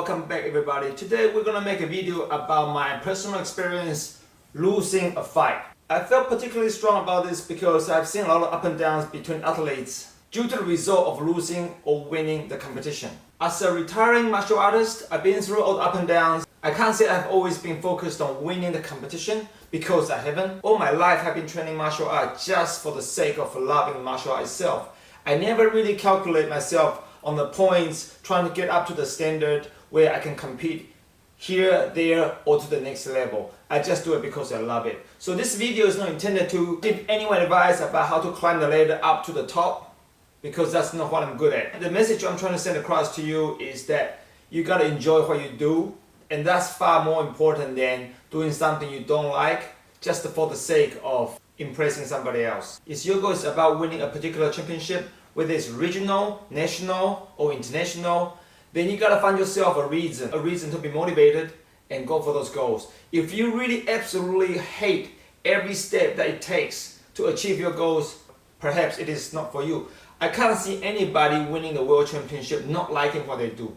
welcome back everybody. Today we're gonna make a video about my personal experience losing a fight. I felt particularly strong about this because I've seen a lot of up and downs between athletes due to the result of losing or winning the competition. As a retiring martial artist, I've been through all the up and downs. I can't say I've always been focused on winning the competition because I haven't. All my life I've been training martial art just for the sake of loving martial art itself. I never really calculate myself on the points, trying to get up to the standard where I can compete here, there, or to the next level. I just do it because I love it. So this video is not intended to give anyone advice about how to climb the ladder up to the top, because that's not what I'm good at. The message I'm trying to send across to you is that you gotta enjoy what you do, and that's far more important than doing something you don't like just for the sake of impressing somebody else. If your goal is about winning a particular championship, whether it's regional, national, or international, then you gotta find yourself a reason to be motivated and go for those goals. If you really absolutely hate every step that it takes to achieve your goals, perhaps it is not for you. I can't see anybody winning the world championship not liking what they do.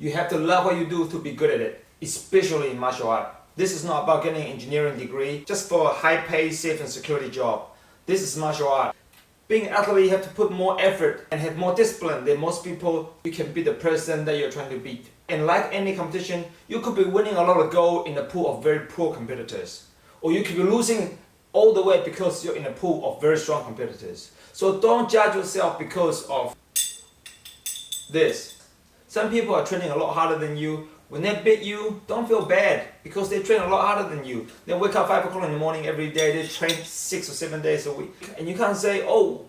You have to love what you do to be good at it, especially in martial art. This is not about getting an engineering degree just for a high-paid, safe and security job. This is martial art. Being an athlete, you have to put more effort and have more discipline than most people. You can be the person that you're trying to beat. And like any competition, you could be winning a lot of gold in a pool of very poor competitors. Or you could be losing all the way because you're in a pool of very strong competitors. So don't judge yourself because of this. Some people are training a lot harder than you. When they beat you, don't feel bad because they train a lot harder than you. They wake up 5 o'clock in the morning every day, they train 6 or 7 days a week. And you can't say, oh,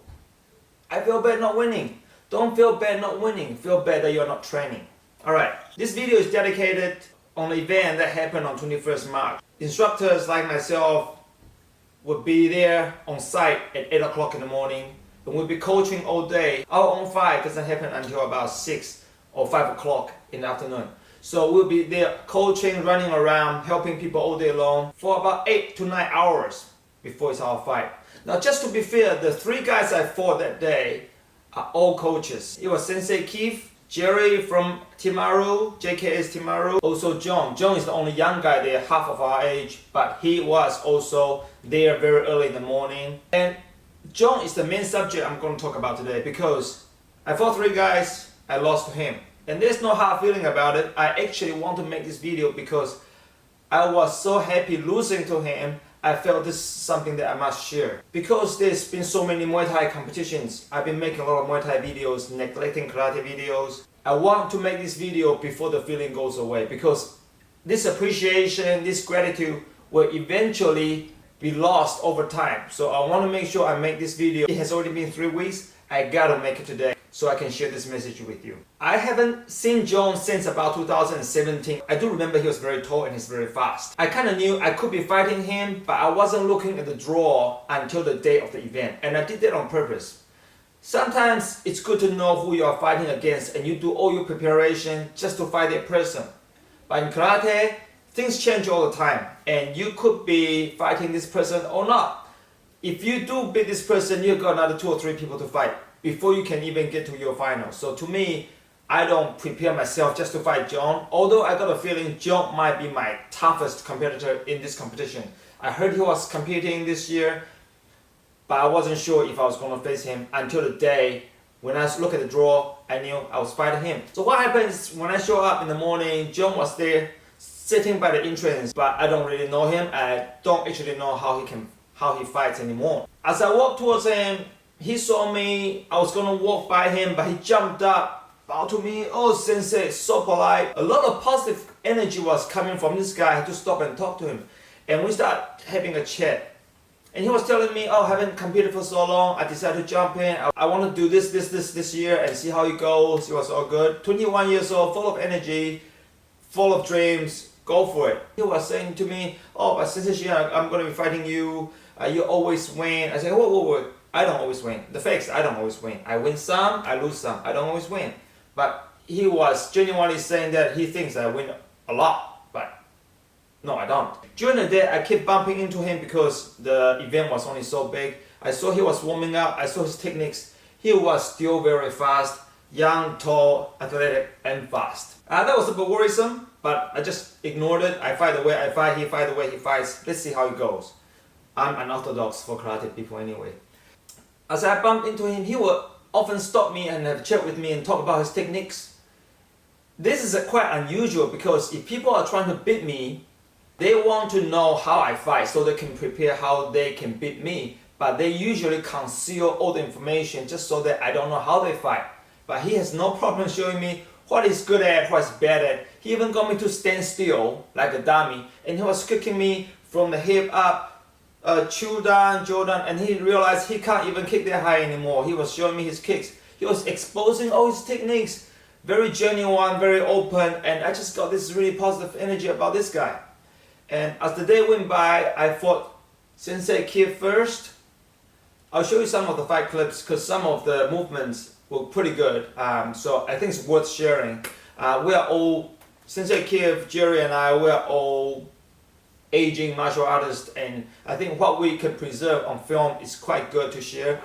I feel bad not winning. Don't feel bad not winning, feel bad that you're not training. Alright, this video is dedicated on an event that happened on 21st March. Instructors like myself would be there on site at 8 o'clock in the morning and we'll be coaching all day. Our own fight doesn't happen until about 6 or 5 o'clock in the afternoon. So we'll be there coaching, running around, helping people all day long for about 8 to 9 hours before it's our fight. Now just to be fair, the 3 guys I fought that day are all coaches. It was Sensei Keith, Jerry from Timaru, JKS Timaru, also John. John is the only young guy there, half of our age, but he was also there very early in the morning. And John is the main subject I'm going to talk about today because I fought 3 guys, I lost to him. And there's no hard feeling about it. I actually want to make this video because I was so happy losing to him. I felt this is something that I must share. Because there's been so many Muay Thai competitions, I've been making a lot of Muay Thai videos, neglecting karate videos. I want to make this video before the feeling goes away because this appreciation, this gratitude will eventually be lost over time. So I want to make sure I make this video. It has already been 3 weeks. I gotta make it today so I can share this message with you. I haven't seen John since about 2017. I do remember he was very tall and he's very fast. I kind of knew I could be fighting him, but I wasn't looking at the draw until the day of the event. And I did that on purpose. Sometimes it's good to know who you are fighting against and you do all your preparation just to fight that person. But in karate, things change all the time and you could be fighting this person or not. If you do beat this person, you've got another 2 or 3 people to fight before you can even get to your final. So to me, I don't prepare myself just to fight John, although I got a feeling John might be my toughest competitor in this competition. I heard he was competing this year, but I wasn't sure if I was going to face him until the day when I look at the draw, I knew I was fighting him. So what happens when I show up in the morning, John was there sitting by the entrance, but I don't really know him. I don't actually know how he fights anymore. As I walked towards him, he saw me. I was gonna walk by him, but he jumped up, bowed to me. Oh, Sensei, so polite. A lot of positive energy was coming from this guy. I had to stop and talk to him. And we started having a chat. And he was telling me, oh, I haven't competed for so long. I decided to jump in. I want to do this year and see how it goes. It was all good. 21 years old, full of energy, full of dreams. Go for it. He was saying to me, oh, but Sensei, I'm going to be fighting you. You always win. I said, whoa. I don't always win. The fact is, I don't always win. I win some, I lose some. I don't always win. But he was genuinely saying that he thinks I win a lot. But no, I don't. During the day, I kept bumping into him because the event was only so big. I saw he was warming up. I saw his techniques. He was still very fast. young, tall, athletic, and fast. That was a bit worrisome, but I just ignored it. I fight the way I fight, he fight the way he fights. Let's see how it goes. I'm unorthodox for karate people anyway. As I bumped into him, he would often stop me and have a chat with me and talk about his techniques. This is quite unusual because if people are trying to beat me, they want to know how I fight so they can prepare how they can beat me. But they usually conceal all the information just so that I don't know how they fight. But he has no problem showing me what he's good at, what he's bad at. He even got me to stand still like a dummy, and he was kicking me from the hip up, Chudan, Jordan, and he realized he can't even kick that high anymore. He was showing me his kicks. He was exposing all his techniques. Very genuine, very open, and I just got this really positive energy about this guy. And as the day went by, I fought Sensei Kid first. I'll show you some of the fight clips because some of the movements were pretty good. So I think it's worth sharing. We are all, Sensei Kid, Jerry and I, we are all aging martial artists, and I think what we can preserve on film is quite good to share.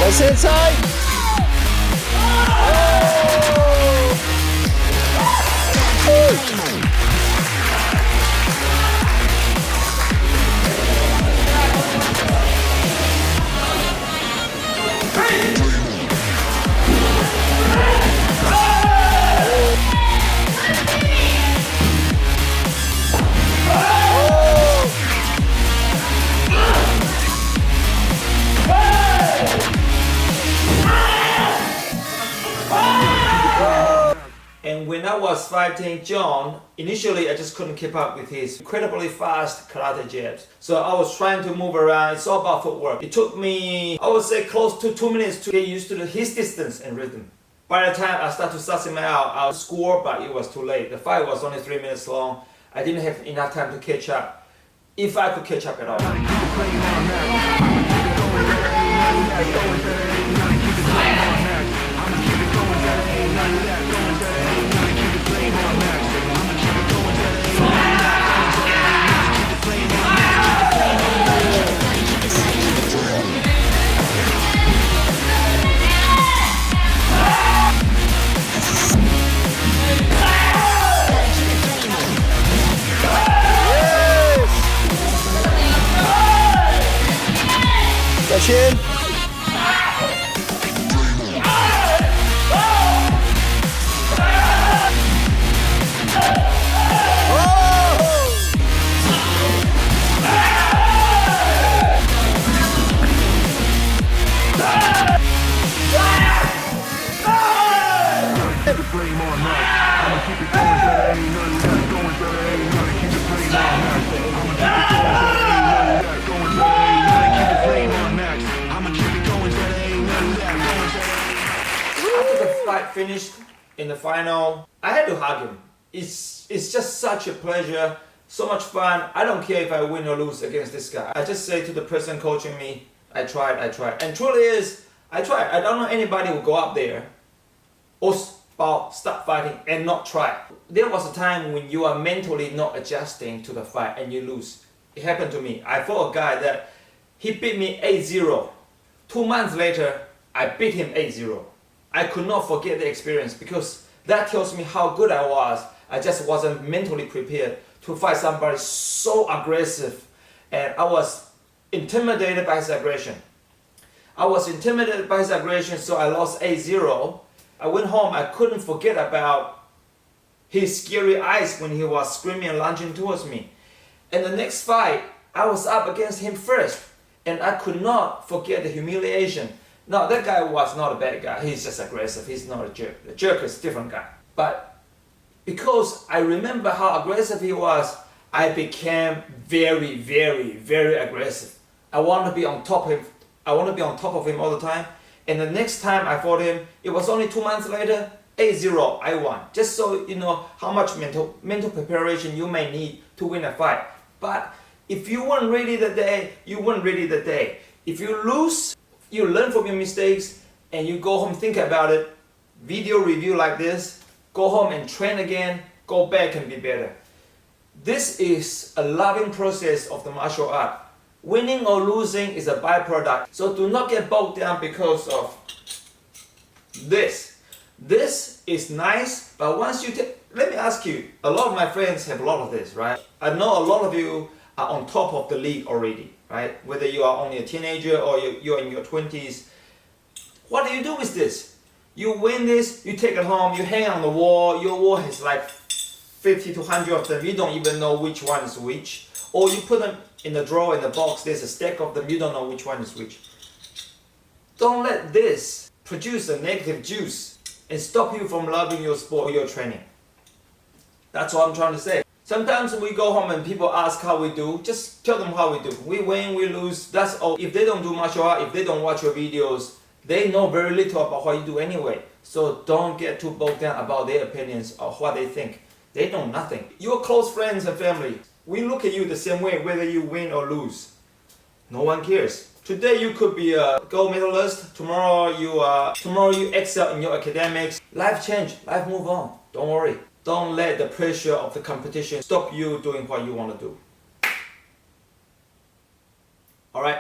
That's inside. And when I was fighting John, initially I just couldn't keep up with his incredibly fast karate jabs. So I was trying to move around. It's all about footwork. It took me, I would say, close to 2 minutes to get used to his distance and rhythm. By the time I started to suss him out, I would score, but it was too late. The fight was only 3 minutes long. I didn't have enough time to catch up, if I could catch up at all. Chin. Fight finished in the final, I had to hug him. It's just such a pleasure, so much fun. I don't care if I win or lose against this guy. I just say to the person coaching me, I tried. And truly is, I tried. I don't know anybody who go up there or start fighting and not try. There was a time when you are mentally not adjusting to the fight and you lose. It happened to me. I fought a guy that he beat me 8-0. 2 months later, I beat him 8-0. I could not forget the experience because that tells me how good I was. I just wasn't mentally prepared to fight somebody so aggressive, and I was intimidated by his aggression. So I lost 8-0. I went home, I couldn't forget about his scary eyes when he was screaming and lunging towards me. And the next fight, I was up against him first, and I could not forget the humiliation. No, that guy was not a bad guy. He's just aggressive. He's not a jerk. The jerk is a different guy. But because I remember how aggressive he was, I became very, very, very aggressive. I want to be on top of him. I want to be on top of him all the time. And the next time I fought him, it was only 2 months later, 8-0, I won. Just so you know how much mental preparation you may need to win a fight. But if you weren't ready that day, you weren't ready that day. If you lose, You learn from your mistakes and you go home, think about it, video review like this, go home and train again, go back and be better. This is a loving process of the martial art. Winning or losing is a byproduct. So do not get bogged down because of this. This is nice, but once you take, let me ask you, a lot of my friends have a lot of this, right? I know a lot of you are on top of the league already, right? Whether you are only a teenager or you're in your 20s. What do you do with this? You win this, you take it home, you hang on the wall, your wall has like 50 to 100 of them, you don't even know which one is which. Or you put them in the drawer, in the box, there's a stack of them, you don't know which one is which. Don't let this produce a negative juice and stop you from loving your sport or your training. That's what I'm trying to say. Sometimes we go home and people ask how we do, just tell them how we do. We win, we lose, that's all. If they don't do martial art, if they don't watch your videos, they know very little about what you do anyway. So don't get too bogged down about their opinions or what they think. They know nothing. Your close friends and family, we look at you the same way whether you win or lose. No one cares. Today you could be a gold medalist, tomorrow you excel in your academics. Life change, life move on. Don't worry. Don't let the pressure of the competition stop you doing what you want to do. Alright,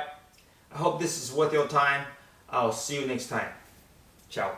I hope this is worth your time. I'll see you next time. Ciao.